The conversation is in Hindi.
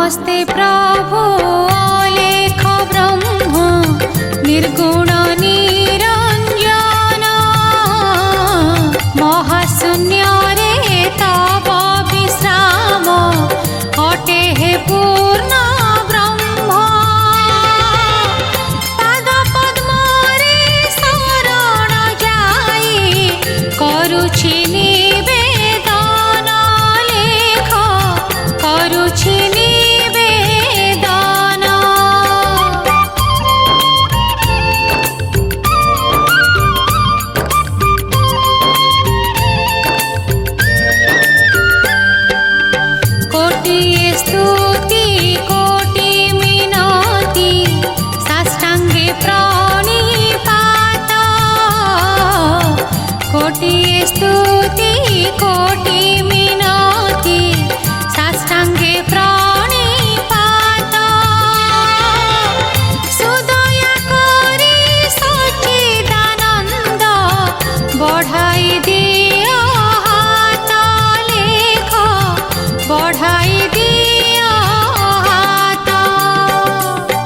नमस्ते प्रभु अलेख ब्रह्म निर्गुण निरंजन महाशून्य रे तव विश्राम अटे हे पूर्ण ब्रह्म पाद पद्म रे शरण जाई करुछि निवेदन लेख करुछि निवेदन कोटि स्तुति कोटि मिनति साष्टांगे प्रणिपात कोटि स्तुति कोटि